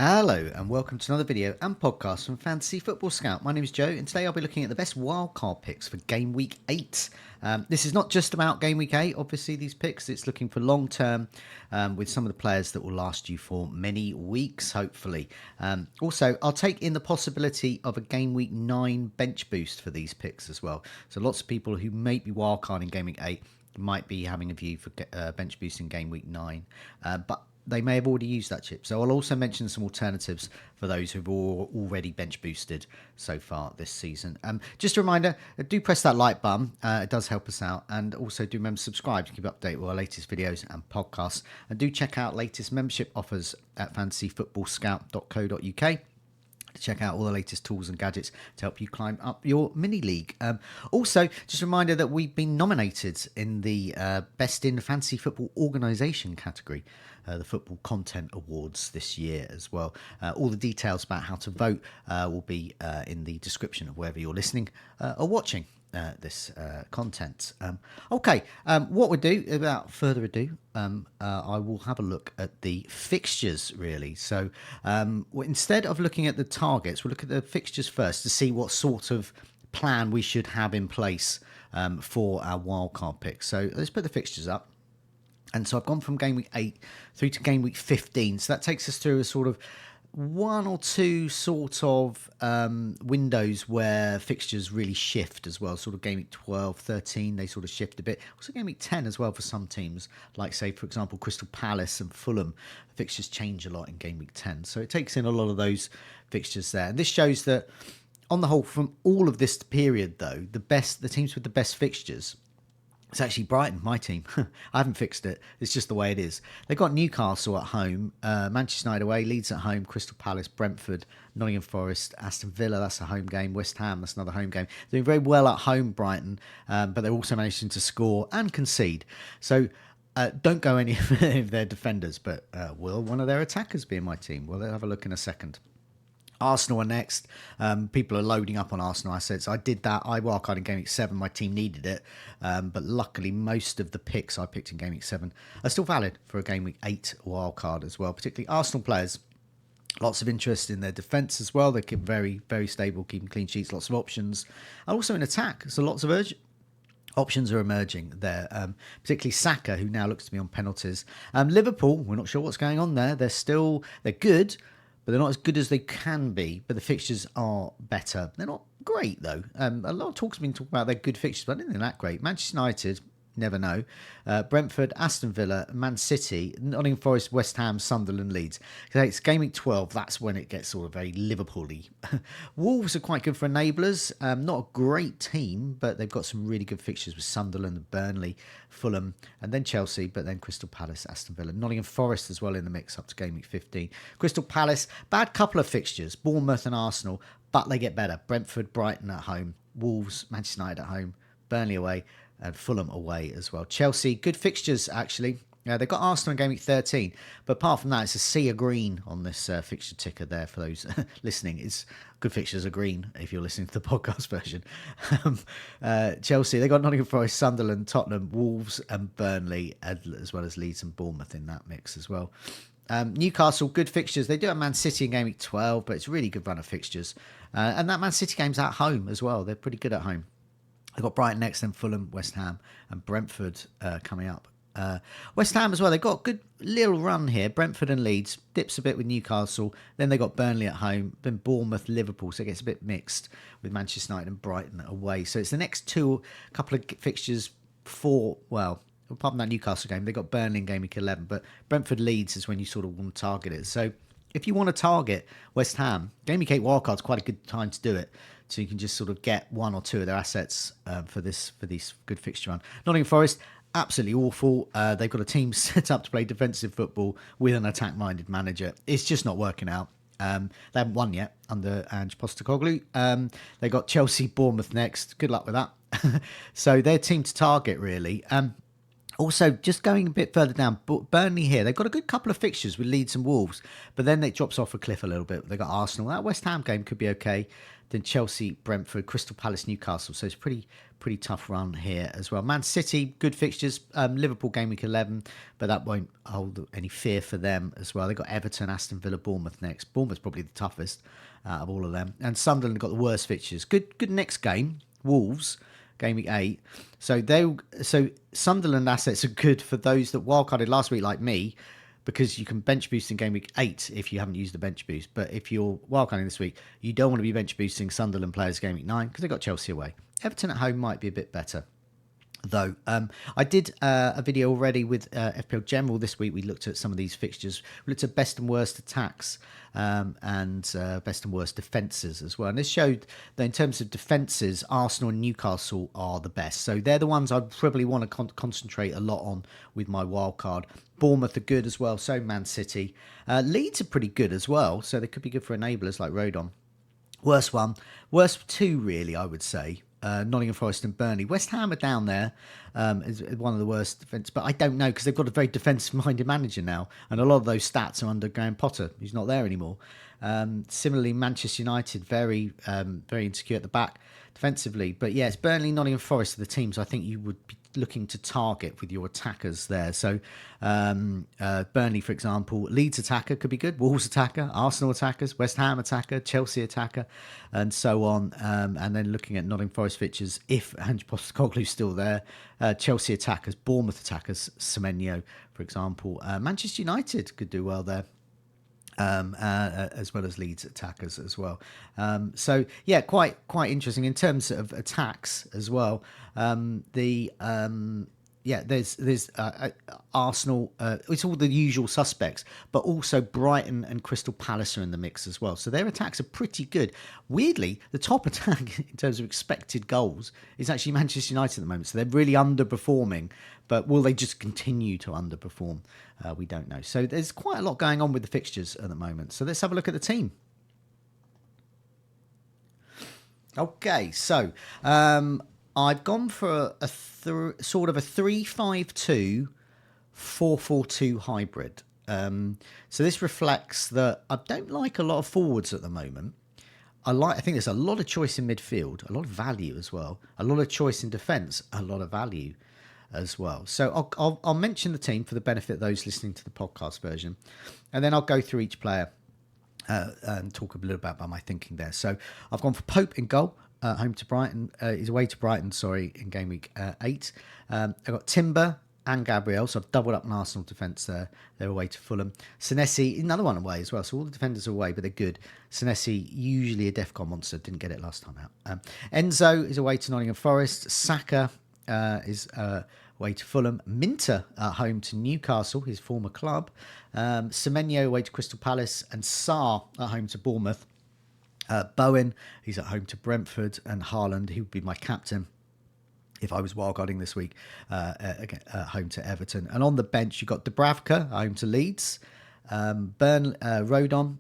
Hello and welcome to another video and podcast from Fantasy Football Scout. My name is Joe and today I'll be looking at the best wildcard picks for Game Week 8. This is not just about Game Week 8, obviously these picks, it's looking for long term with some of the players that will last you for many weeks, hopefully. Also, I'll take in the possibility of a Game Week 9 bench boost for these picks as well. So lots of people who may be wildcard in Game Week 8 might be having a view for bench boost in Game Week 9, but they may have already used that chip. So I'll also mention some alternatives for those who've already bench boosted so far this season. Just a reminder, do press that like button. It does help us out. And also do remember to subscribe to keep updated with our latest videos and podcasts. And do check out latest membership offers at fantasyfootballscout.co.uk. to check out all the latest tools and gadgets to help you climb up your mini league. Also, just a reminder that we've been nominated in the Best in Fantasy Football Organisation category, the Football Content Awards this year as well. All the details about how to vote will be in the description of wherever you're listening or watching this content. What we'll do, without further ado, I will have a look at the fixtures really. So instead of looking at the targets, we'll look at the fixtures first to see what sort of plan we should have in place for our wildcard picks. So let's put the fixtures up. And so I've gone from Game Week 8 through to Game Week 15. So that takes us through a sort of one or two sort of windows where fixtures really shift as well. Sort of Game Week 12, 13, they sort of shift a bit. Also Game Week 10 as well for some teams. Like, say, for example, Crystal Palace and Fulham. Fixtures change a lot in Game Week 10. So it takes in a lot of those fixtures there. And this shows that, on the whole, from all of this period, though, the teams with the best fixtures, it's actually Brighton, my team. I haven't fixed it. It's just the way it is. They've got Newcastle at home, Manchester United away, Leeds at home, Crystal Palace, Brentford, Nottingham Forest, Aston Villa, that's a home game, West Ham, that's another home game. They're doing very well at home, Brighton, but they're also managing to score and concede. So don't go any of their defenders, but will one of their attackers be in my team? Well, they'll have a look in a second. Arsenal are next. People are loading up on Arsenal assets. I did that. I wildcarded in Game Week 7. My team needed it. But luckily, most of the picks I picked in Game Week 7 are still valid for a Game Week 8 wildcard as well. Particularly Arsenal players. Lots of interest in their defence as well. They keep very, very stable, keeping clean sheets, lots of options. And also in attack. So lots of options are emerging there, particularly Saka, who now looks to be on penalties. Liverpool, we're not sure what's going on there. They're good, but they're not as good as they can be, but the fixtures are better. They're not great, though. A lot of talk's been talking about their good fixtures, but I don't think they're that great. Manchester United, never know. Brentford, Aston Villa, Man City, Nottingham Forest, West Ham, Sunderland, Leeds. It's Game Week 12, that's when it gets sort of very Liverpool-y. Wolves are quite good for enablers. Not a great team, but they've got some really good fixtures with Sunderland, Burnley, Fulham, and then Chelsea, but then Crystal Palace, Aston Villa. Nottingham Forest as well in the mix up to Game Week 15. Crystal Palace, bad couple of fixtures, Bournemouth and Arsenal, but they get better. Brentford, Brighton at home, Wolves, Manchester United at home, Burnley away, and Fulham away as well. Chelsea, good fixtures actually. They've got Arsenal in Game Week 13, but apart from that, it's a sea of green on this fixture ticker there for those listening. It's good fixtures are green if you're listening to the podcast version. Chelsea, they got Nottingham Forest, Sunderland, Tottenham, Wolves, and Burnley, as well as Leeds and Bournemouth in that mix as well. Newcastle, good fixtures. They do have Man City in Game Week 12, but it's a really good run of fixtures. And that Man City game's at home as well. They're pretty good at home. They've got Brighton next, then Fulham, West Ham, and Brentford coming up. West Ham as well, they've got a good little run here. Brentford and Leeds, dips a bit with Newcastle. Then they got Burnley at home, then Bournemouth, Liverpool. So it gets a bit mixed with Manchester United and Brighton away. So it's the next couple of fixtures apart from that Newcastle game, they've got Burnley in Game Week 11. But Brentford Leeds is when you sort of want to target it. So if you want to target West Ham, Game Week 8 wildcard's quite a good time to do it. So you can just sort of get one or two of their assets for these good fixture run. Nottingham Forest, absolutely awful. They've got a team set up to play defensive football with an attack-minded manager. It's just not working out. They haven't won yet under Ange Postecoglou. They got Chelsea, Bournemouth next. Good luck with that. So their team to target, really. Also, just going a bit further down, Burnley here, they've got a good couple of fixtures with Leeds and Wolves, but then it drops off a cliff a little bit. They've got Arsenal. That West Ham game could be okay. Then Chelsea, Brentford, Crystal Palace, Newcastle. So it's pretty tough run here as well. Man City, good fixtures. Liverpool game week 11, but that won't hold any fear for them as well. They've got Everton, Aston Villa, Bournemouth next. Bournemouth's probably the toughest out of all of them. And Sunderland got the worst fixtures. Good next game, Wolves. Game week 8. So Sunderland assets are good for those that wildcarded last week, like me, because you can bench boost in game week 8 if you haven't used the bench boost. But if you're wildcarding this week, you don't want to be bench boosting Sunderland players game week 9 because they got Chelsea away. Everton at home might be a bit better, though. I did a video already with FPL General this week. We looked at some of these fixtures. We looked at best and worst attacks and best and worst defences as well. And this showed that in terms of defences, Arsenal and Newcastle are the best. So they're the ones I'd probably want to concentrate a lot on with my wild card. Bournemouth are good as well. So Man City. Leeds are pretty good as well. So they could be good for enablers like Rodon. Worst two, really, I would say. Nottingham Forest and Burnley. West Ham are down there is one of the worst defence, but I don't know because they've got a very defensive-minded manager now, and a lot of those stats are under Graham Potter, who's not there anymore. Similarly, Manchester United, very insecure at the back defensively. But yes, Burnley, Nottingham Forest are the teams I think you would be looking to target with your attackers there. So Burnley, for example, Leeds attacker could be good, Wolves attacker, Arsenal attackers, West Ham attacker, Chelsea attacker, and so on. And then looking at Nottingham Forest fixtures, if Ange Postecoglou's still there, Chelsea attackers, Bournemouth attackers, Semenyo, for example. Manchester United could do well there. As well as Leeds attackers as well. So yeah, quite interesting in terms of attacks as well. There's Arsenal. It's all the usual suspects, but also Brighton and Crystal Palace are in the mix as well. So their attacks are pretty good. Weirdly, the top attack in terms of expected goals is actually Manchester United at the moment. So they're really underperforming. But will they just continue to underperform? We don't know. So there's quite a lot going on with the fixtures at the moment. So let's have a look at the team. Okay, so I've gone for a sort of a 3-5-2, 4-4-2 hybrid. So this reflects that I don't like a lot of forwards at the moment. I think there's a lot of choice in midfield, a lot of value as well, a lot of choice in defence, a lot of value as well. So I'll mention the team for the benefit of those listening to the podcast version, and then I'll go through each player and talk a little about my thinking there. So I've gone for Pope in goal, home to Brighton. He's away to Brighton, in game week 8. I've got Timber and Gabriel, so I've doubled up an Arsenal defence there. They're away to Fulham. Senesi, another one away as well, so all the defenders are away, but they're good. Senesi, usually a DEFCON monster, didn't get it last time out. Enzo is away to Nottingham Forest. Saka is away to Fulham. Minter at home to Newcastle, his former club. Semenyo away to Crystal Palace, and Sarr at home to Bournemouth. Bowen, he's at home to Brentford, and Haaland, he would be my captain if I was wildcarding this week, at home to Everton. And on the bench, you've got Dubravka, home to Leeds. Rodon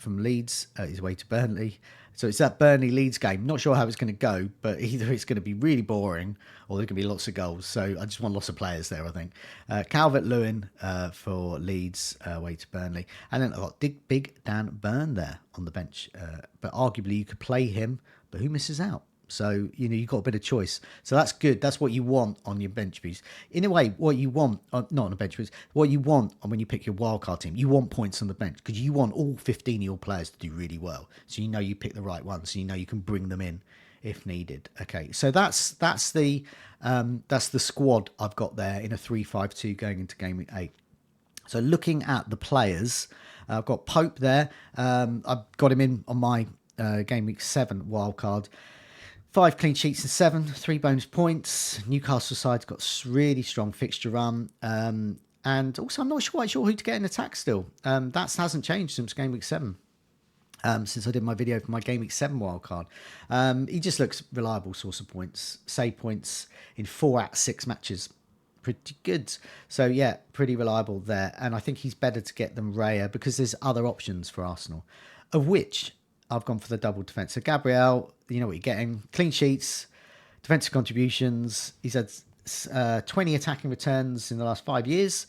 from Leeds is away to Burnley. So it's that Burnley-Leeds game. Not sure how it's going to go, but either it's going to be really boring or there's going to be lots of goals. So I just want lots of players there, I think. Calvert-Lewin for Leeds, away to Burnley. And then I've got Big Dan Burn there on the bench. But arguably you could play him, but who misses out? So, you've got a bit of choice. So that's good. That's what you want on your bench boost. In a way, what you want, not on a bench boost, what you want when you pick your wildcard team, you want points on the bench because you want all 15 of your players to do really well. So you pick the right ones. So you can bring them in if needed. Okay, so that's the squad I've got there in a 3-5-2 going into game week 8. So looking at the players, I've got Pope there. I've got him in on my game week 7 wildcard. 5 clean sheets and 7, 3 bonus points. Newcastle side's got really strong fixture run. And also, I'm not quite sure who to get in attack still. That hasn't changed since game week 7. Since I did my video for my game week 7 wildcard. He just looks reliable source of points. Save points in 4 out of 6 matches. Pretty good. So, yeah, pretty reliable there. And I think he's better to get than Raya because there's other options for Arsenal, of which I've gone for the double defence. So Gabriel, you know what you're getting. Clean sheets, defensive contributions. He's had 20 attacking returns in the last 5 years.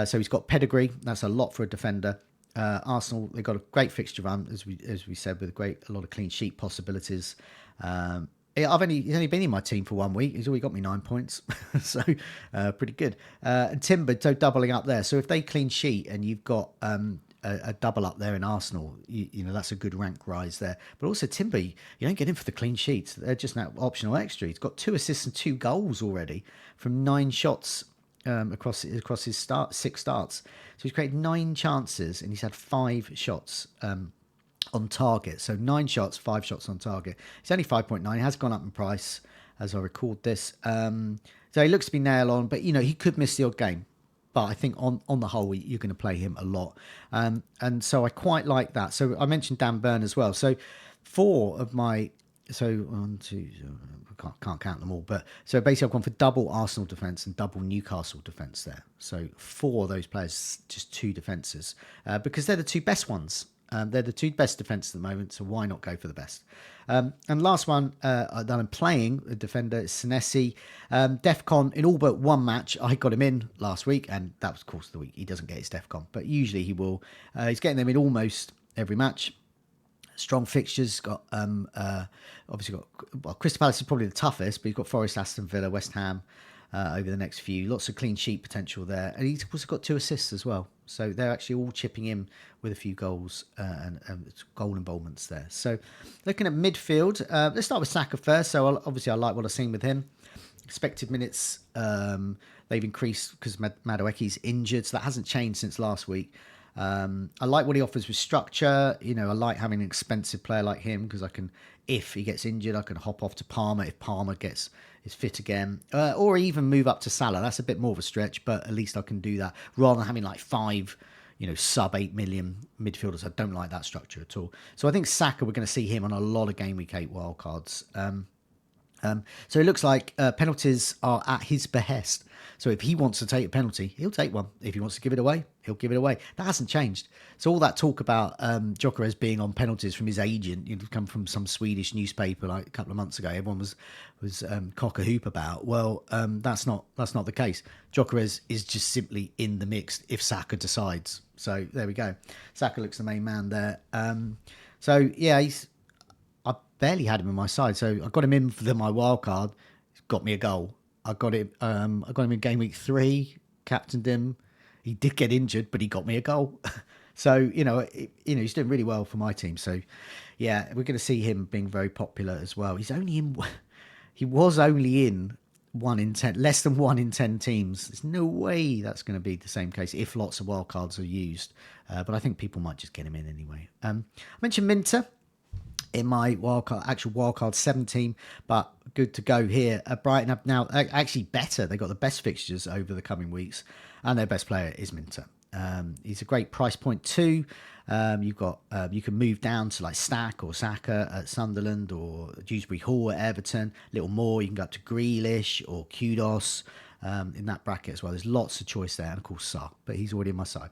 So he's got pedigree. That's a lot for a defender. Arsenal, they've got a great fixture run, as we said, with a lot of clean sheet possibilities. He's only been in my team for 1 week. He's already got me 9 points, so pretty good. And Timber, so doubling up there. So if they clean sheet and you've got a double up there in Arsenal, you know that's a good rank rise there. But also Timber, you don't get him for the clean sheets. They're just an optional extra. He's got 2 assists and 2 goals already from 9 shots across his 6 starts. So he's created 9 chances and he's had 5 shots on target. So 9 shots, 5 shots on target. It's only 5.9. It has gone up in price as I record this. So he looks to be nail on, but he could miss the odd game. But I think on the whole, you're going to play him a lot. And so I quite like that. So I mentioned Dan Burn as well. So 4 of my... So 1, 2, can't count them all. But so basically I've gone for double Arsenal defence and double Newcastle defence there. So 4 of those players, just 2 defences. Because they're the 2 best ones. They're the 2 best defences at the moment, so why not go for the best? And last one that I'm playing, the defender, is Senesi. DEFCON, in all but 1 match, I got him in last week, and that was, of course, the week he doesn't get his DEFCON, but usually he will. He's getting them in almost every match. Strong fixtures, got obviously got Crystal Palace is probably the toughest, but he's got Forest, Aston Villa, West Ham over the next few. Lots of clean sheet potential there, and he's also got 2 assists as well. So they're actually all chipping in with a few goals and goal involvements there. So looking at midfield, let's start with Saka first. So obviously I like what I've seen with him. Expected minutes they've increased because Madueke's injured, so that hasn't changed since last week. I like what he offers with structure. I like having an expensive player like him because I can, if he gets injured, I can hop off to Palmer if Palmer is fit again, or even move up to Salah. That's a bit more of a stretch, but at least I can do that rather than having like 5, sub 8 million midfielders. I don't like that structure at all. So I think Saka, we're going to see him on a lot of Game Week 8 wildcards. So it looks like penalties are at his behest. So if he wants to take a penalty, he'll take one. If he wants to give it away, he'll give it away. That hasn't changed. So all that talk about Gyökeres being on penalties from his agent, come from some Swedish newspaper like a couple of months ago. Everyone was cock a hoop about. Well, that's not the case. Gyökeres is just simply in the mix if Saka decides. So there we go. Saka looks the main man there. So yeah, I barely had him in my side, so I got him in for my wild card. He's got me a goal. I got him in game week 3. Captained him. He did get injured, but he got me a goal. So he's doing really well for my team. So yeah, we're going to see him being very popular as well. He was only in 1 in 10, less than 1 in 10 teams. There's no way that's going to be the same case if lots of wild cards are used. But I think people might just get him in anyway. I mentioned Minter in my actual wildcard 7 team, but good to go here. Brighton up now, actually better. They got the best fixtures over the coming weeks, and their best player is Minter. He's a great price point too. You've got you can move down to like Stack or Saka at Sunderland or Dewsbury Hall at Everton. A little more, you can go up to Grealish or Kudos in that bracket as well. There's lots of choice there, and of course Sarr, but he's already in my side.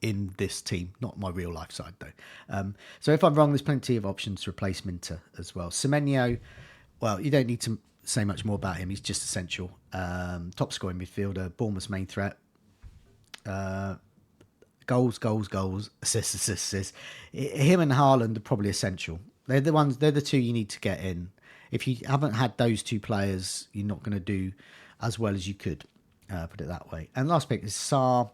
In this team, not my real life side though. So if I'm wrong, there's plenty of options to replace Minter as well. Semenyo, well, you don't need to say much more about him. He's just essential. Top scoring midfielder, Bournemouth's main threat. Goals, assists. Him and Haaland are probably essential. They're the 2 you need to get in. If you haven't had those 2 players, you're not going to do as well as you could, put it that way. And last pick is Sarr.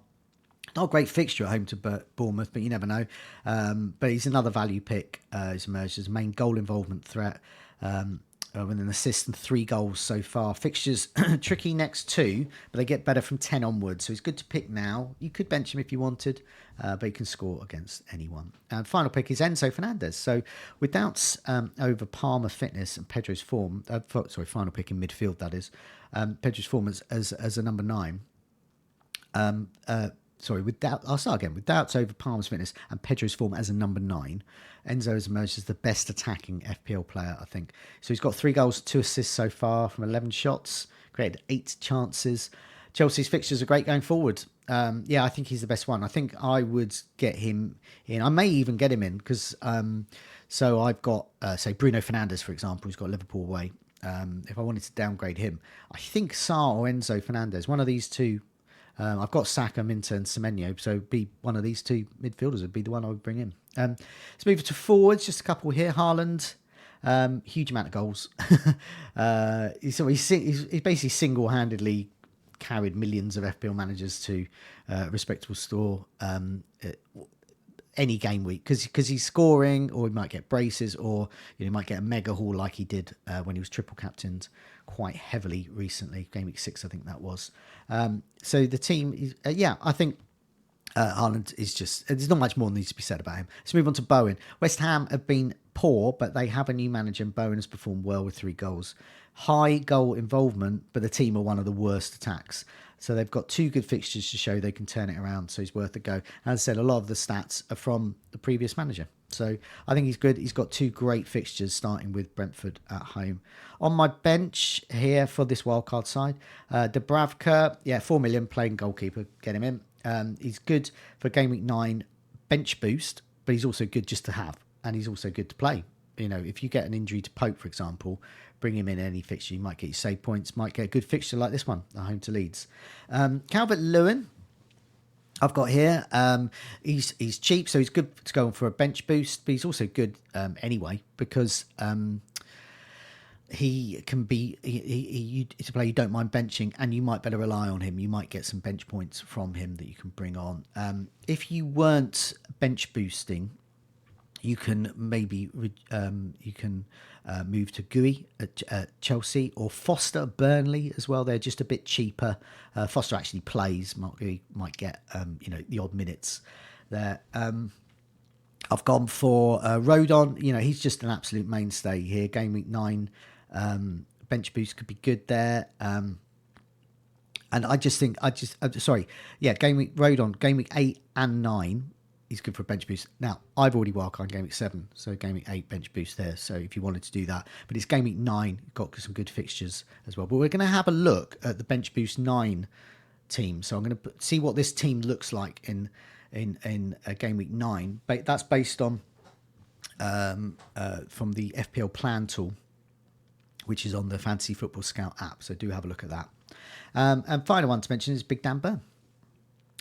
Not a great fixture at home to Bournemouth, but you never know. But he's another value pick. He's emerged as a main goal involvement threat with an assist and 3 goals so far. Fixtures tricky next 2, but they get better from 10 onwards. So he's good to pick now. You could bench him if you wanted, but he can score against anyone. And final pick is Enzo Fernandez. So with doubts over Palmer fitness and Pedro's form, final pick in midfield that is, Pedro's form as a number 9. I'll start again. With doubts over Palmer's fitness and Pedro's form as a number 9, Enzo has emerged as the best attacking FPL player, I think. So he's got 3 goals, 2 assists so far from 11 shots, created 8 chances. Chelsea's fixtures are great going forward. I think he's the best one. I think I would get him in. I may even get him in because so I've got, say, Bruno Fernandes, for example, who's got Liverpool away. if I wanted to downgrade him, I think Sarr or Enzo Fernandez, one of these two. I've got Saka, Minter, and Semenyo, so be one of these two midfielders would be the one I would bring in. Let's move to forwards. Just a couple here. Haaland, huge amount of goals. He's basically single-handedly carried millions of FPL managers to a respectable store any game week because he's scoring, or he might get braces, or he might get a mega haul like he did when he was triple captained quite heavily recently. Game week 6, I think that was. So the team is, I think Haaland is just, there's not much more that needs to be said about him. Let's move on to Bowen. West Ham have been poor, but they have a new manager, and Bowen has performed well with 3 goals. High goal involvement, but the team are one of the worst attacks. So they've got 2 good fixtures to show they can turn it around, so he's worth a go. As I said, a lot of the stats are from the previous manager. So I think he's good. He's got 2 great fixtures, starting with Brentford at home. On my bench here for this wildcard side, Dubravka, 4 million, playing goalkeeper, get him in. He's good for game week 9 bench boost, but he's also good just to have, and he's also good to play. If you get an injury to Pope, for example, bring him in any fixture. You might get your save points, might get a good fixture like this one, at home to Leeds. Calvert-Lewin, I've got here. He's cheap, so he's good to go on for a bench boost, but he's also good anyway because he can be he's a player you don't mind benching, and you might better rely on him. You might get some bench points from him that you can bring on. If you weren't bench boosting, you can maybe move to Gui at Chelsea, or Foster at Burnley as well. They're just a bit cheaper. Foster actually plays, might get the odd minutes there. I've gone for Rodon. He's just an absolute mainstay here. Game week 9 bench boost could be good there. And I just think game week Rodon, game week 8 and 9. He's good for a bench boost. Now, I've already wildcard game week 7, so game week 8 bench boost there. So if you wanted to do that, but it's game week 9, got some good fixtures as well. But we're going to have a look at the bench boost 9 team. So I'm going to see what this team looks like in game week 9. But that's based on from the FPL plan tool, which is on the Fantasy Football Scout app. So do have a look at that. And final one to mention is Big Dan Burn.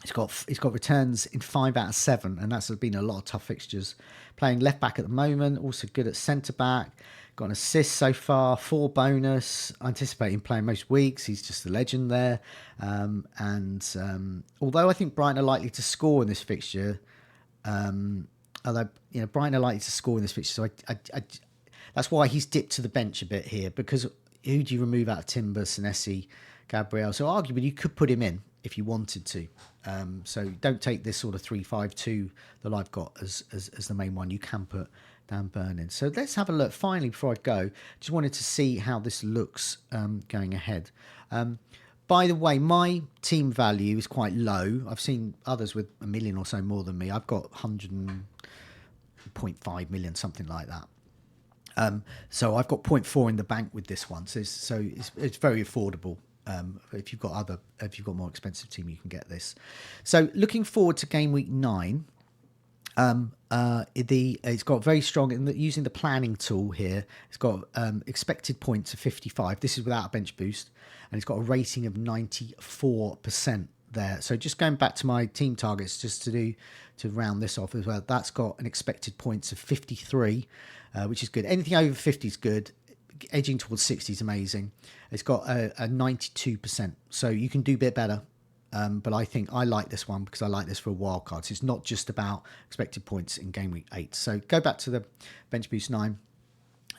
He's got returns in 5 out of 7, and that's been a lot of tough fixtures. Playing left back at the moment, also good at centre back. Got an assist so far, 4 bonus. I anticipate him playing most weeks. He's just a legend there. Although I think Brighton are likely to score in this fixture, Brighton are likely to score in this fixture, so I that's why he's dipped to the bench a bit here, because who do you remove out of Timber, Senesi, Gabriel? So arguably you could put him in if you wanted to. So don't take this sort of 3-5-2 that I've got as the main one. You can put Dan Burn in. So let's have a look. Finally, before I go, just wanted to see how this looks going ahead. By the way, my team value is quite low. I've seen others with 1 million or so more than me. I've got 100.5 million, something like that. So I've got 0.4 in the bank with this one. So it's very affordable. If you've got more expensive team, you can get this. So looking forward to game week 9, it's got very strong using the planning tool here. It's got expected points of 55. This is without a bench boost, and it's got a rating of 94% there. So just going back to my team targets, just to round this off as well, that's got an expected points of 53, which is good. Anything over 50 is good. Edging towards 60 is amazing. It's got a 92%, so you can do a bit better. But I think I like this one because I like this for a wild card. So it's not just about expected points in game week 8. So go back to the bench boost 9.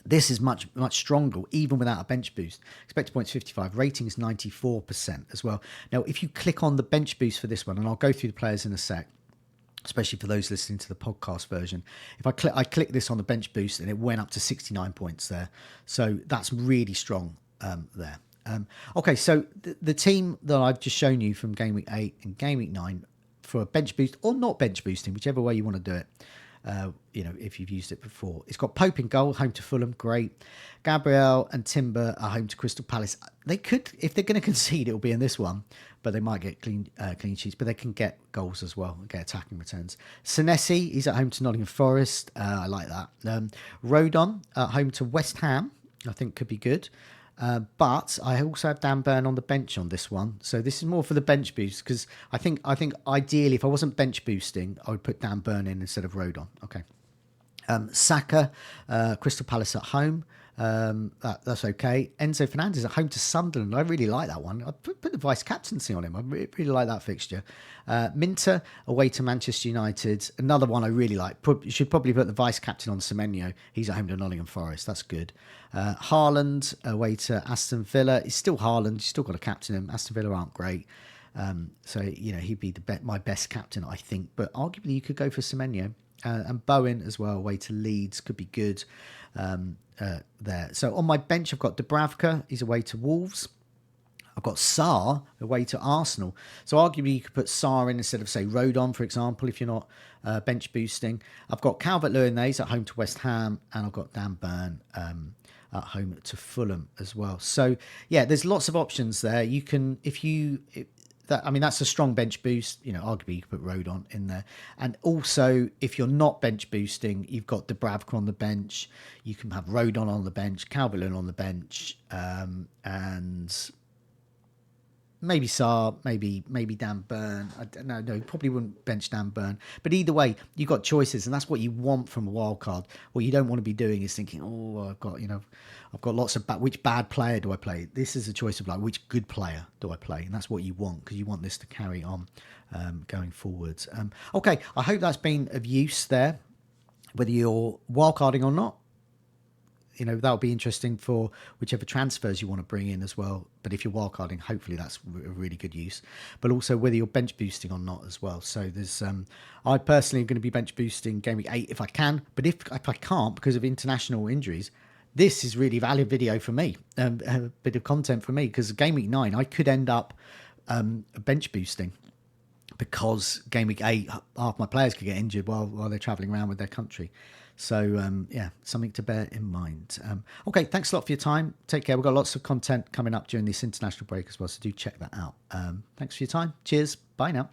This is much stronger, even without a bench boost. Expected points 55, rating is 94% as well. Now, if you click on the bench boost for this one, and I'll go through the players in a sec, especially for those listening to the podcast version. If I click this on the bench boost, and it went up to 69 points there. So that's really strong there. Okay, so the team that I've just shown you from game week 8 and game week 9 for a bench boost or not bench boosting, whichever way you want to do it. If you've used it before. It's got Pope in goal, home to Fulham, great. Gabriel and Timber are home to Crystal Palace. They could, if they're going to concede, it'll be in this one, but they might get clean sheets, but they can get goals as well, get attacking returns. Senesi, he's at home to Nottingham Forest. I like that. Rodon at home to West Ham. I think could be good. But I also have Dan Burn on the bench on this one, so this is more for the bench boost because I think ideally if I wasn't bench boosting, I would put Dan Burn in instead of Rodon. Okay. Saka, Crystal Palace at home. That's okay. Enzo Fernandez at home to Sunderland. I really like that one. I put the vice captaincy on him. I really like that fixture. Minter away to Manchester United. Another one I really like. You should probably put the vice captain on Semenyo. He's at home to Nottingham Forest. That's good. Haaland away to Aston Villa. It's still Haaland. You still got to captain him. Aston Villa aren't great. So he'd be my best captain, I think. But arguably you could go for Semenyo. And Bowen as well, away to Leeds, could be good there. So on my bench, I've got Dubravka, he's away to Wolves. I've got Sarr away to Arsenal. So arguably you could put Sarr in instead of, say, Rodon, for example, if you're not bench boosting. I've got Calvert-Lewin there, he's at home to West Ham. And I've got Dan Burn at home to Fulham as well. So, yeah, there's lots of options there. You can, that's a strong bench boost. Arguably you could put Rodon in there. And also, if you're not bench boosting, you've got Dubravka on the bench. You can have Rodon on the bench, Calvert-Lewin on the bench, and maybe Sarr, maybe Dan Burn. No, probably wouldn't bench Dan Burn. But either way, you've got choices, and that's what you want from a wild card. What you don't want to be doing is thinking, I've got lots of which bad player do I play? This is a choice of which good player do I play, and that's what you want because you want this to carry on going forwards. Okay, I hope that's been of use there, whether you're wildcarding or not. That'll be interesting for whichever transfers you want to bring in as well. But if you're wildcarding, hopefully that's a really good use. But also whether you're bench boosting or not as well. So there's, I personally am going to be bench boosting Game Week 8 if I can. But if I can't because of international injuries, this is really valid video for me, a bit of content for me. Because Game Week 9, I could end up bench boosting. Because Game Week 8, half my players could get injured while they're travelling around with their country. So, something to bear in mind. Okay, thanks a lot for your time. Take care. We've got lots of content coming up during this international break as well, so do check that out. Thanks for your time. Cheers. Bye now.